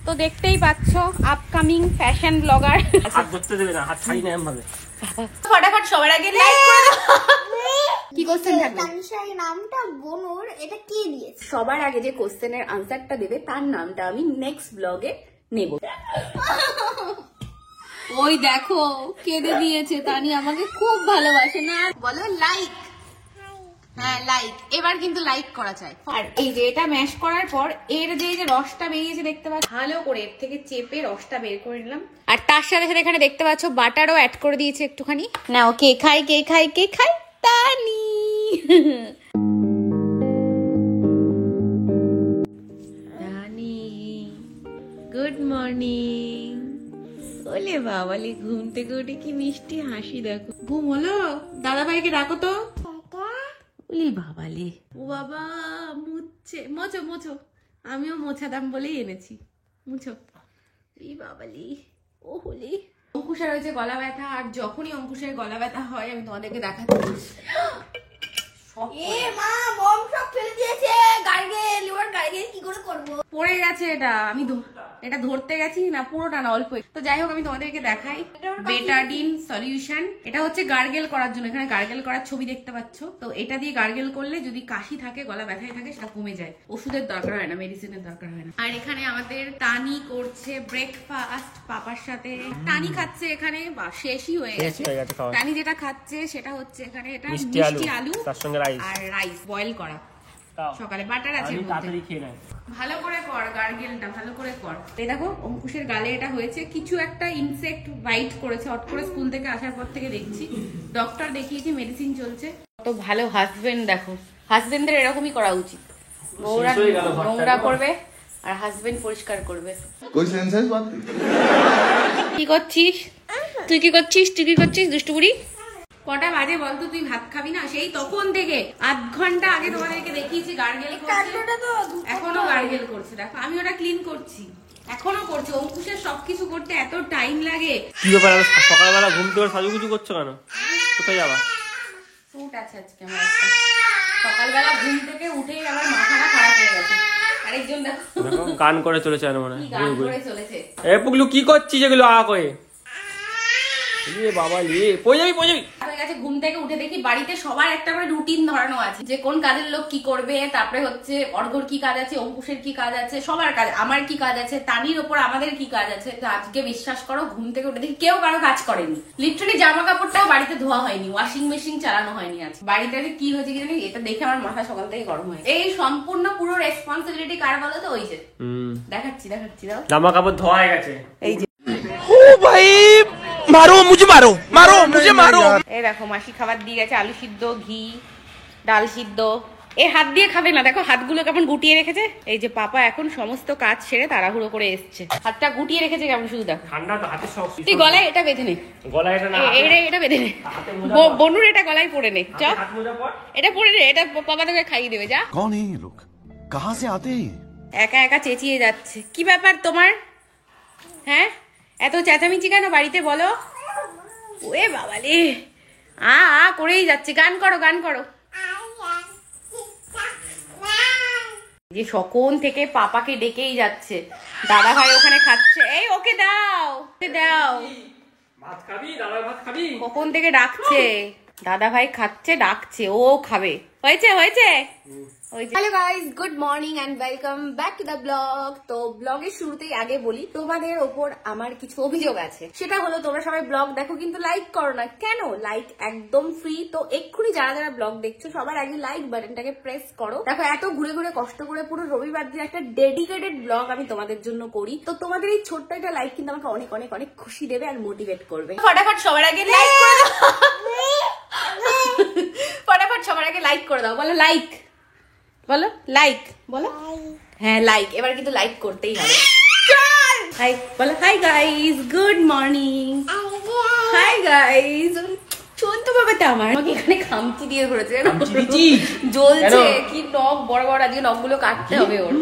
তো দেখতেই পাচ্ছ আপকামিং ফ্যাশন ব্লগার। হাত ধরতে দেবে না, হাত ছাড়ি না এমন ফটাফট সবার আগে লাইক করে দাও। কি কোশ্চেন থাকবে? তানিশার নামটা বনুর, এটা কে দিয়েছে? সবার আগে যে কোশ্চেনের আনসারটা দেবে তার নামটা আমি নেক্সট ব্লগে নেব। ওই দেখো কেঁদে দিয়েছে, তানি আমাকে খুব ভালোবাসে না। বলো লাইক। হ্যাঁ লাইক, এবার কিন্তু লাইক করা চাই। আর এই যে এটা ম্যাশ করার পর এর যে রসটা বেরিয়েছে দেখতে পাচ্ছ, ভালো করে এর থেকে চেপে রসটা বের করে নিলাম। আর তার সাথে সাথে এখানে দেখতে পাচ্ছ বাটারও অ্যাড করে দিয়েছে একটুখানি। নাও কে খাই কে খাই কে খাই? তানি। তানি গুড মর্নিং। ওলে বাবালি, ঘুম থেকে উঠে কি মিষ্টি হাসি দেখো। ঘুম হলো? দাদা ভাইকে ডাকো তো। ওলে বাবালি, ও বাবা মুছছে। মোছো মোছো, আমিও মোছাদাম বলেই এনেছি। মুছো। এই বাবালি, ও হলি। অঙ্কুশের হয়েছে গলা ব্যথা, আর যখনই অঙ্কুশের গলা ব্যথা হয় আমি তোমাদেরকে দেখাচ্ছি। এ মা, বম সব ফেলে দিয়েছে। গার্গেল, এবার গার্গেল কি করে করব? পড়ে গেছে এটা, আমি এটা ধরতে গেছি না, পুরোটা না অল্প। তো যাই হোক আমি তোমাদেরকে দেখাই। বেটাডিন সলিউশন, এটা হচ্ছে গার্গেল করার জন্য। এখানে গার্গেল করার ছবি দেখতে পাচ্ছ। তো এটা দিয়ে গার্গেল করলে যদি কাশি থাকে, গলা ব্যথায় থাকে, সেটা কমে যায়। ওষুধের দরকার হয় না, মেডিসিনের দরকার হয় না। আর এখানে আমাদের তানি করছে ব্রেকফাস্ট পাপার সাথে। তানি খাচ্ছে এখানে, বা শেষই হয়ে গেছে। তানি যেটা খাচ্ছে সেটা হচ্ছে এখানে এটা মিষ্টি আলু তার সঙ্গে রাইস, আর রাইস বয়েল করা। সকালে বাটার আছে, তাড়াতাড়ি খেয়ে নেয়। ভালো করে কর গার্গেলটা, ভালো করে কর। এই দেখো অঙ্কুশের গালে এটা হয়েছে, কিছু একটা ইনসেক্ট বাইট করেছে। হট করে স্কুল থেকে আসার পর থেকে দেখছি, ডক্টর দেখিয়েছি, মেডিসিন চলছে। কত ভালো হাজবেন্ড দেখো। হাজবেন্ডদের এরকমই করা উচিত। বউরা নোংরা করবে আর হাজবেন্ড পরিষ্কার করবে। কি করছিস তুই? কি করছিস তুই? কি করছিস দুষ্টুপুরি? কটা বাজে বলতো? তুই ভাত খাবি না? সেই তখন থেকে আধ ঘন্টা আগে তোমাদেরকে দেখিয়েছি গার্গেল করছে, এখনো গার্গেল করছে। দেখো আমি ওটা ক্লিন করছি, এখনো করছি। অঙ্কুশের সবকিছু করতে এত টাইম লাগে। কি ব্যাপার, সকালবেলা ঘুম থেকে সাজুগুজু করছো কেন? কোথায় যাবা? শুট আছে আজকে আমার একটা। সকালবেলা ঘুম থেকে উঠেই আমার মাথাটা খারাপ হয়ে গেছে। আরেকজন দেখো গান করে চলেছে মনে হয়। গান করে চলেছে। এ পুগলু কি করছিস এগুলো আ করে? বাবা লে, পড়ে যাবি পড়ে যাবি। ঘুম থেকে উঠে দেখি বাড়িতে সবার একটা করে রুটিন ধরানো আছে, যে কোন কাজের লোক কি করবে, তারপরে হচ্ছে অর্ঘর কি কাজ আছে, অঙ্কুশের কি কাজ আছে, সবার কাজ, আমার কি কাজ আছে, তানির ওপর আমাদের কি কাজ আছে। তো আজকে বিশ্বাস করো ঘুম থেকে উঠে দেখি কেউ কারো কাজ করেনি। লিটারালি জামা কাপড়টাও বাড়িতে ধোয়া হয়নি, ওয়াশিং মেশিন চালানো হয়নি। আজ বাড়িতে কি হয়েছে কি জানি, এটা দেখে আমার মাথা সকাল থেকে গরম হয়। এই সম্পূর্ণ পুরো রেসপন্সিবিলিটি কার বলো তো? ওই যে দেখাচ্ছি দাও, জামা কাপড় ধোয়া হয়ে গেছে। এই যে ও ভাই, মারো মুঝে, মারো মারো মুঝে, মারো। এই দেখো মাসি খাবার দিয়ে গেছে, আলু সিদ্ধ, ঘি, ডাল সিদ্ধ। এই হাত দিয়ে খাবে না, দেখো হাতগুলো কেমন গুটিয়ে রেখেছে। এই যে পাপা এখন সমস্ত কাজ সেরে তাড়াহুড়ো করে এসছে, হাতটা গুটিয়ে রেখেছে কেমন, শুধু দেখো। ঠান্ডা তো হাতে সব। তুই গলায় এটা বেঁধে নে, গলায় এটা না, এটা বেঁধে নে। বনুর এটা গলায় পরে নে, চ এটা পরে নে, এটা পাপা তোকে খাইয়ে দেবে। যা। कौन है ये लोग, कहां से आते हैं? একা একা চেঁচিয়ে যাচ্ছে। কি ব্যাপার তোমার? হ্যাঁ, এত চেঁচামেচি কেন বাড়িতে বলো? ওরে বাবালে, আ করেই যাচ্ছে। গান করো, গান করো। যে সখন থেকে পাপাকে ডেকেই যাচ্ছে। দাদা ভাই ওখানে খাচ্ছে। এই ওকে দাও, ওকে দাও। ভাত খাবি? দাদা ভাত খাবি? কখন থেকে ডাকছে। দাদা ভাই খাচ্ছে, ডাকছে, ও খাবে। হয়েছে হয়েছে। Hello guys, good morning and welcome back to the blog. তো ব্লগের শুরুতেই আগে বলি, তোমাদের ওপর আমার কিছু অভিযোগ আছে। সেটা হলো তোমরা সবাই ব্লগ দেখো কিন্তু লাইক করো না কেন? লাইক একদম ফ্রি। তো এক্ষুনি যারা যারা ব্লগ দেখছো সবার আগে লাইক বাটনটাকে প্রেস করো। দেখো এত ঘুরে ঘুরে কষ্ট করে পুরো রবিবার দিন একটা ডেডিকেটেড ব্লগ আমি তোমাদের জন্য করি। তো তোমাদের এই ছোট্ট একটা লাইক কিন্তু আমাকে অনেক অনেক অনেক খুশি দেবে আর মোটিভেট করবে। ফটাফট সবার আগে লাইক করে দাও। ফটাফট সবার আগে লাইক করে দাও। বলো লাইক, বলো লাইক, বলো হ্যাঁ লাইক। এবার কিন্তু লাইক করতেই হবে। হাই বলো, hi guys, good morning. Hi guys. চলতো বাবাটা আমার আমাকে এখানে খামচি দিয়ে ধরেছে, জ্বলছে। কি নখ বড় বড়, আজকে নখগুলো কাটতে হবে ওর।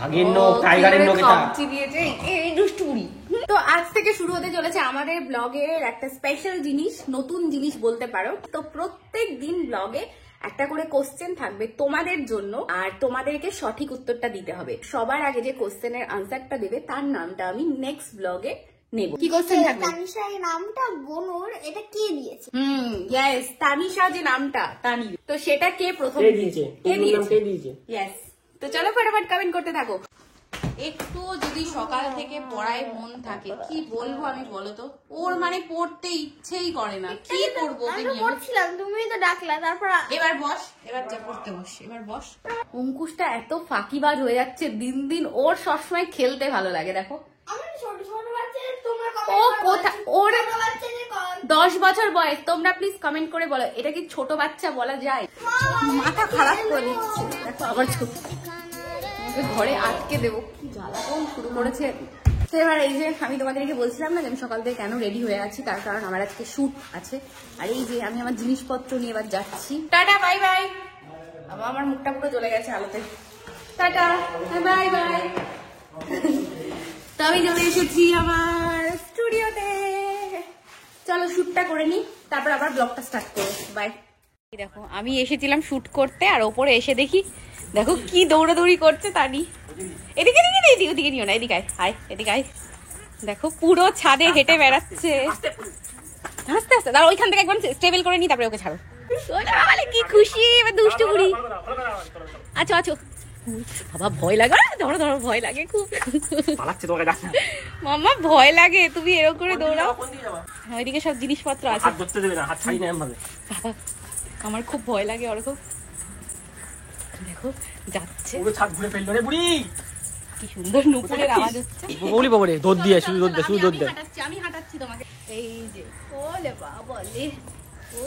আগের নখ, টাইগারের নখ, এটা খামচি দিয়েছে এই দুষ্টুরি। তো আজ থেকে শুরু হতে চলেছে আমাদের ব্লগের একটা স্পেশাল জিনিস, নতুন জিনিস বলতে পারো। তো প্রত্যেক দিন ব্লগে একটা করে কোশ্চেন থাকবে তোমাদের জন্য, আর তোমাদেরকে সঠিক উত্তরটা দিতে হবে। সবার আগে যে কোশ্চেনের আনসারটা দেবে তার নামটা আমি নেক্সট ব্লগে নেব। কি কোশ্চেন থাকবে? তানিশা এই নামটা বনুর, এটা কে দিয়েছে? ইয়েস, তানিশা যে নামটা তানি, তো সেটা কে প্রথম দিয়েছে? কে দিয়েছে? ইয়েস। তো চলো ফটাফট কমেন্ট করতে থাকো। একটু যদি সকাল থেকে পড়ায় মন থাকে, কি বলবো আমি বলো তো, ওর মানে পড়তে ইচ্ছেই করে না। কি করবো? আমি তো পড়ছিলাম, তুমি তো ডাকলা, তারপর এবার বস, এবার যা পড়তে বস, এবার বস। অঙ্কুশটা এত ফাঁকিবাজ হয়ে যাচ্ছে দিন দিন, ওর সবসময় খেলতে ভালো লাগে। দেখো আমার ছোট ছোট বাচ্চাদের তোমরা ও কোথা, ওর ছোট বাচ্চাদের 10 বছর বয়স। তোমরা প্লিজ কমেন্ট করে বলো এটা কি ছোট বাচ্চা বলা যায়? মাথা খারাপ করে দিচ্ছে। দেখো আবার ছোট, ঘরে আটকে দেবো, কি জ্বালাতন শুরু করেছে। তো এবার এই যে আমি তোমাদেরকে বলছিলাম না যে আমি সকাল থেকে কেন রেডি হয়ে আছি, তার কারণ আমার আজকে শুট আছে। আর এই যে আমি আমার জিনিসপত্র নিয়ে এবার যাচ্ছি। Tata bye bye. আমার মুখটা পুরো চলে গেছে আলোতে। Tata bye bye. তো আমি চলে এসেছি আমার স্টুডিওতে। চলো শুটটা করে নি, তারপর আবার ব্লগটা স্টার্ট করো। বাই। দেখো আমি এসেছিলাম শুট করতে, আর ওপরে এসে দেখি দেখো কি দৌড়াদৌড়ি করছে তানি। এদিকে এদিকে ওদিকে নিও না, এদিকে আয়, আয় এদিকে আয়। দেখো পুরো ছাদে হেঁটে বেড়াচ্ছে। আস্তে আস্তে দাঁড়া, ওইখান থেকে একবার স্টেবল করে নি, তারপরে ওকে ছাড়ো। কি খুশি, এবার দুষ্টু বুড়ি। আচ্ছা আচ্ছা বাবা, ভয় লাগে, ধরো ধরো, ভয় লাগে খুব। মাম্মা ভয় লাগে, তুমি এরকম করে দৌড়াও। ওইদিকে সব জিনিসপত্র আছে। বাবা আমার খুব ভয় লাগে ওরকম। দেখো যাচ্ছে, কি সুন্দর নুপুরের আওয়াজ হচ্ছে। আমি হাঁটাচ্ছি তোমাকে। এই যে ওলে বাবলে,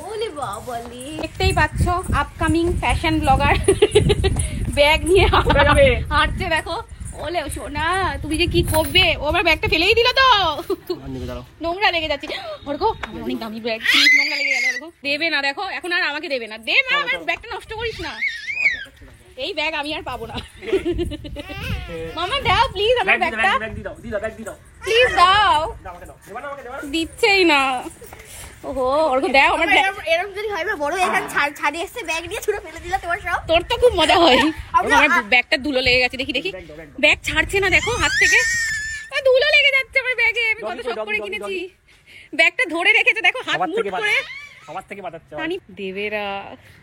ওলে বাবলে, দেখতেই পাচ্ছ আপকামিং ফ্যাশন ব্লগার ব্যাগ নিয়ে হাঁটছে। দেখো ওলে সোনা, তুমি যে কি করবে? ও আমার ব্যাগটা ফেলেই দিল তো, নোংরা লেগে যাচ্ছে। ওরকো অনেক দামি ব্যাগ, নোংরা লেগে গেল। ওরকো দেবে না, দেখো এখন আর আমাকে দেবে না। দে মা, আমার ব্যাগটা নষ্ট করিস না। এই ব্যাগ আমি আর পাবো না। মামা দাও প্লিজ আমার ব্যাগটা, প্লিজ দাও। দিচ্ছেই না। ওহো ওরকো দাও আমার ব্যাগ। এরকম যদি হয়, বড় এখানে ছাড়ি এসে ব্যাগ নিয়ে ছুড়ে ফেলে দিলা তোমার সব। তোর তো খুব মজা হয়। আমার ব্যাগটা ধুলো লেগে গেছে, দেখি দেখি। ব্যাগ ছাড়ছে না, দেখো হাত থেকে ধুলো লেগে যাচ্ছে আমার ব্যাগে। আমি কত শখ করে কিনেছি। ব্যাগটা ধরে রেখেছে, দেখো হাত মুট করে। দেবেরা,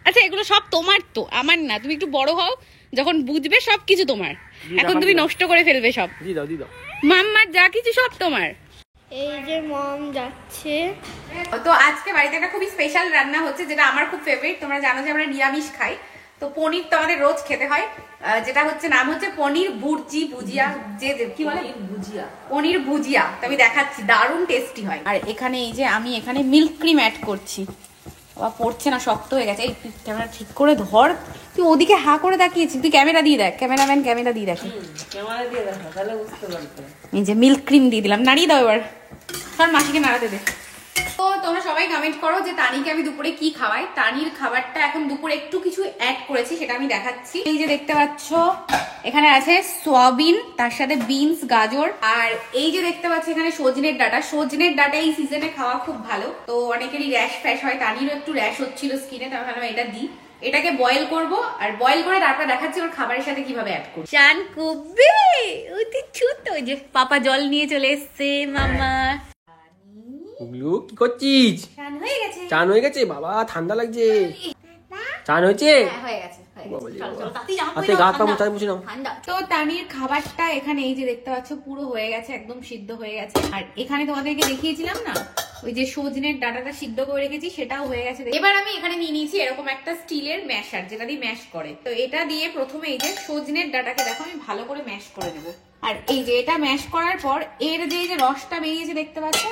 আচ্ছা এগুলো সব তোমার তো, আমার না। তুমি একটু বড় হও, যখন বুঝবে সবকিছু তোমার। এখন তুমি নষ্ট করে ফেলবে সব। মাম্মার যা কিছু সব তোমার। এই যে মম যাচ্ছে। তো আজকে বাড়িতে একটা খুবই স্পেশাল রান্না হচ্ছে, যেটা আমার খুব ফেভারিট। তোমরা জানো যে আমরা নিরামিষ খাই, তো পনির তো আমাদের রোজ খেতে হয়। যেটা হচ্ছে নাম হচ্ছে পনির ভুর্জি ভুজিয়া, যে কি বলে ভুজিয়া, পনির ভুজিয়া। তো আমি দেখাচ্ছি, দারুণ টেস্টি হয়। আর এখানে এই যে আমি এখানে মিল্ক ক্রিম অ্যাড করছি। বাবা পড়ছে না, শক্ত হয়ে গেছে। এই ক্যামেরা ঠিক করে ধর, তুই ওদিকে হা করে তাকিয়েছিস। তুই ক্যামেরা দিয়ে দেখ, ক্যামেরাম্যান ক্যামেরা দিয়ে দেখ। এই যে মিল্ক ক্রিম দিয়ে দিলাম, নাড়িয়ে দাও এবার। সর মাসিকে নাড়াতে দে। তো তোমরা সবাই কমেন্ট করো যে তানিকে আমি দুপুরে কি খাওয়াই। তানির খাবারটা এখন দুপুরে একটু কিছু অ্যাড করেছি, সেটা আমি দেখাচ্ছি। এই যে দেখতে পাচ্ছ এখানে আছে সোয়াবিন, তার সাথে বিনস, গাজর, আর এই যে দেখতে পাচ্ছ এখানে সজনের ডাঁটা। সজনের ডাঁটা এই সিজনে খাওয়া খুব ভালো। তো অনেকেরই র্যাশ ফ্যাশ হয়, তানিরও একটু র্যাশ হচ্ছিল স্কিনে, তার ভালো এটা দিই। এটাকে বয়েল করব, আর বয়েল করে তারপর দেখাচ্ছি ওর খাবারের সাথে কিভাবে অ্যাড করব। চান কুব্বে ওই ছুট, ওই যে পাপা জল নিয়ে চলে এসছে। মামা কি করছিস? চান হয়ে গেছে, চান হয়ে গেছে বাবা, ঠান্ডা লাগছে। চান হয়েছে? হয়ে গেছে। তো তানির খাবারটা এখানে এই যে দেখতে পাচ্ছ পুরো হয়ে গেছে, একদম সিদ্ধ হয়ে গেছে। আর এখানে তোমাদেরকে দেখিয়েছিলাম না ওই যে সজনের ডাঁটাটা সিদ্ধ করে রেখেছি, সেটাও হয়ে গেছে। এবার আমি এখানে নিয়ে নিয়েছি এরকম একটা স্টিলের ম্যাশার, যেটা দিয়ে ম্যাশ করে। তো এটা দিয়ে প্রথমে এই যে সজনের ডাঁটাকে দেখো আমি ভালো করে ম্যাশ করে নেবো। আর এই যে এটা ম্যাশ করার পর এর যে রসটা বেরিয়েছে দেখতে পাচ্ছ,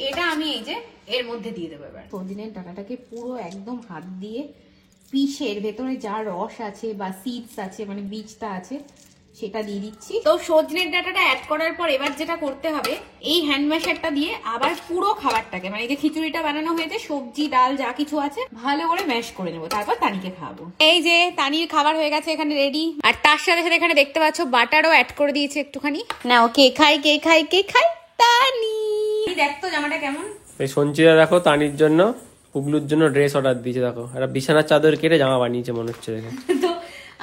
এটা আমি এই যে এর মধ্যে দিয়ে দেবো। এবার সজনের ডাঁটাটাকে পুরো একদম হাত দিয়ে পিষে এর ভেতরে যা রস আছে বা সিডস আছে, মানে বীজটা আছে, সেটা দিয়ে দিচ্ছি। তো সজনের ডাঁটাটা অ্যাড করার পর এবার যেটা করতে হবে, এই হ্যান্ড ম্যাশারটা দিয়ে আবার পুরো খাবারটাকে, মানে এই যে খিচুড়িটা বানানো হয়েছে, সবজি ডাল যা কিছু আছে ভালো করে ম্যাশ করে নেবো, তারপর তানিকে খাওয়াবো। এই যে তানির খাবার হয়ে গেছে এখানে রেডি। আর তার সাথে সাথে এখানে দেখতে পাচ্ছ বাটারও অ্যাড করে দিয়েছে একটুখানি। নাও কে খাই কে খাই কে খাই, তানি। দেখতো জামাটা কেমন? এই সঞ্চিতা দেখো তানির জন্য পুগলুর জন্য ড্রেস অর্ডার দিয়েছে, দেখো একটা বিছানার চাদর কেটে জামা বানিয়েছে মনে হচ্ছে দেখে। তো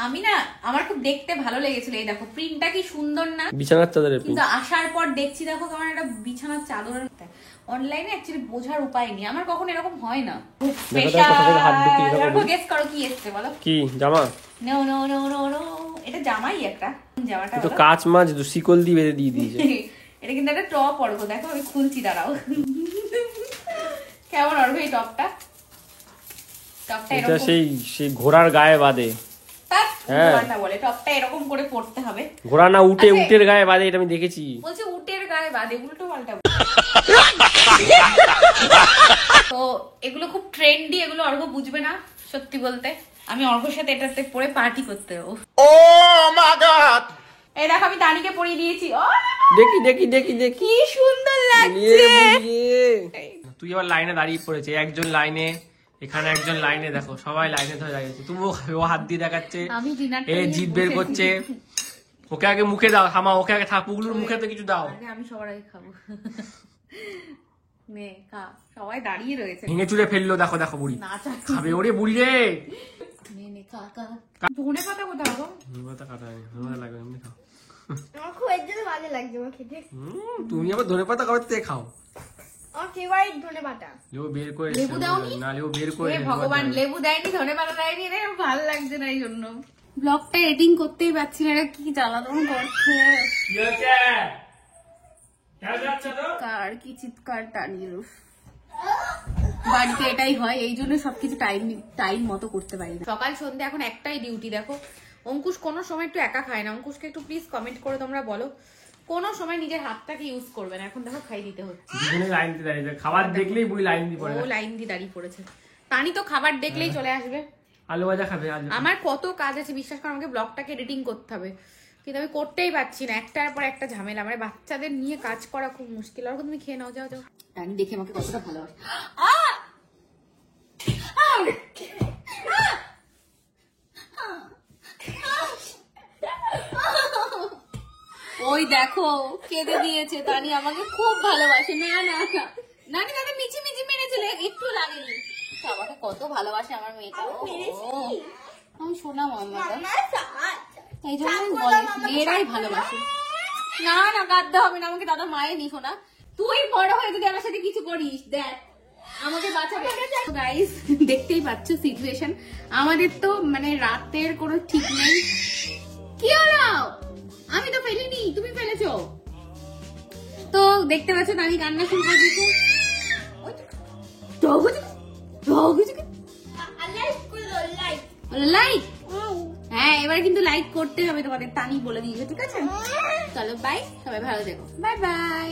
আমি না, আমার খুব দেখতে ভালো লেগেছিল, এই দেখো প্রিন্টটা কি সুন্দর না, বিছানার চাদরের print। কিন্তু আসার পর দেখছি দেখো কেমন একটা বিছানার চাদর। অনলাইনে অ্যাকচুয়ালি বোঝার উপায় নেই, আমার কখনো এরকম হয় না। দেখো তো কোথা থেকে হাত ঢুকিয়ে দেখো। দেখো গেস করো কি এসছে বলো। কি জামা? No no no no no, এটা জামাই একটা, জামাটা তো বলো। কাচ মাছ শিকল দিয়ে বেঁধে দিয়ে দিয়েছে। এটা কিন্তু একটা টপ অর্ঘ, দেখো আমি খুলছি, দাঁড়াও। কেমন অর্ঘ এই টপটা? টপটা এটা এরকম, সেই ঘোড়ার গায়ে বাঁধে। হ্যাঁ। ঘোড়াটা বলে টপটা এরকম করে পড়তে হবে। ঘোড়া না আচ্ছা। উটের গায়ে বাঁধে, এটা আমি দেখেছি। বলছে উটের গায়ে বাঁধে, উল্টো পাল্টা। তো এগুলো খুব ট্রেন্ডি, এগুলো অর্ঘ বুঝবে না সত্যি বলতে। আমি অর্ঘর সাথে এটাতে পরে পার্টি করতে যাবো। Oh my god! এই দেখো আমি দানিকে পরিয়ে দিয়েছি। ও দেখি দেখি দেখি দেখি কি সুন্দর বুলিয়ে, লাগছে। বুলিয়ে। তুই আবার লাইনে দাঁড়িয়ে পড়েছে, একজন লাইনে, এখানে একজন লাইনে, দেখো সবাই লাইনে ধরে দাঁড়িয়েছে। তুমিও খাবে, ও হাত দিয়ে দেখাচ্ছে, আমি ডিনারটা এ নিয়ে জিভ বের বসে- করছে। ওকে আগে মুখে দাও, থামা, ওকে আগে পুগলুর মুখে তো কিছু দাও। আগে আমি সবার আগে খাবো। নে খা, সবাই দাঁড়িয়ে রয়েছে। ভেঙে চুরে ফেললো, দেখো দেখো বুড়ি না চাই। খাবে, ওরে বুড়ি রে। নে নে খা খা। ধনে পাতা কোথাও গো? ধনেপাতা কাটা নেই, ধনেপাতা লাগবে, এমনি খাও। আমার খুব এর জন্য ভালো লাগছে আমার খেতে। তুমি আবার ধনেপাতা কবে থেকে খাও? আমার ফেভারিট ধনে পাতা। লেবু বের করে লেবু দাওনি? না, লেবু বের করে হে ভগবান, লেবু দেয়নি, ধনে পাতা দেয়নি, রে ভালো লাগছে না এই জন্য। ব্লগটা এডিটিং করতেই পারছি না, এটা কি জ্বালাতন করছে। কি হচ্ছে? কেন যাচ্ছে তো? কার কি চিৎকার টানিয়ে, বাড়িতে এটাই হয়, এই জন্য সবকিছু টাইম মতো করতে পারি না। সকাল সন্ধ্যে এখন একটাই ডিউটি। দেখো অঙ্কুশ কোনো সময় একটু একা খায় না। অঙ্কুশকে একটু প্লিজ কমেন্ট করে তোমরা বলো, কোনো সময় নিজের হাতটাকে ইউজ করবে না। এখন দেখো খাই দিতে হচ্ছে, দুজনে লাইন দিয়ে দাঁড়িয়ে, খাবার দেখলেই বুড়ি লাইন দিয়ে পড়ে। ও লাইন দিয়ে দাঁড়িয়ে পড়েছে। তানি তো খাবার দেখলেই চলে আসবে। আলু ভাজা খাবে, আলু। আমার কত কাজ আছে বিশ্বাস করো, আমাকে ব্লগটাকে এডিটিং করতে হবে, কিন্তু আমি করতেই পারছি না, একটার পর একটা ঝামেলা। আমার বাচ্চাদের নিয়ে কাজ করা খুব মুশকিল। আর তুমি খেয়ে নাও, যাও যাও। টানি দেখে আমাকে কতটা ভালোবাসে। ওই দেখো কেঁদে দিয়েছে, তানি আমাকে খুব ভালোবাসে। না না না, নানি দাদা মিচি মিচি মেরেছিল, একটু লাগেনি। আমাকে কত ভালোবাসে আমার মেয়েটা। আমি শোনা মাম্মাটা, এই জন্যই বলে মেয়েরাই ভালোবাসে। না না কাঁদতে হবে না, আমাকে দাদা মায়ে নি শোনা। তুই বড় হয়ে যদি আমার সাথে কিছু করিস, দেখ আমাকে বাঁচাবে। গাইস দেখতেই পাচ্ছ সিচুয়েশন আমাদের, তো মানে রাতের কোনো ঠিক নেই। কি হলো? আমি তো ফেলিনি, তুমি ফেলেছো। তো দেখতে পাচ্ছ আমি কান্না শুরু করে দিয়েছি। লাইক, হ্যাঁ এবার কিন্তু লাইক করতে হবে তোমাদের, তানি বলে দিয়েছে, ঠিক আছে? চলো বাই, সবাই ভালো থেকো, বাই বাই।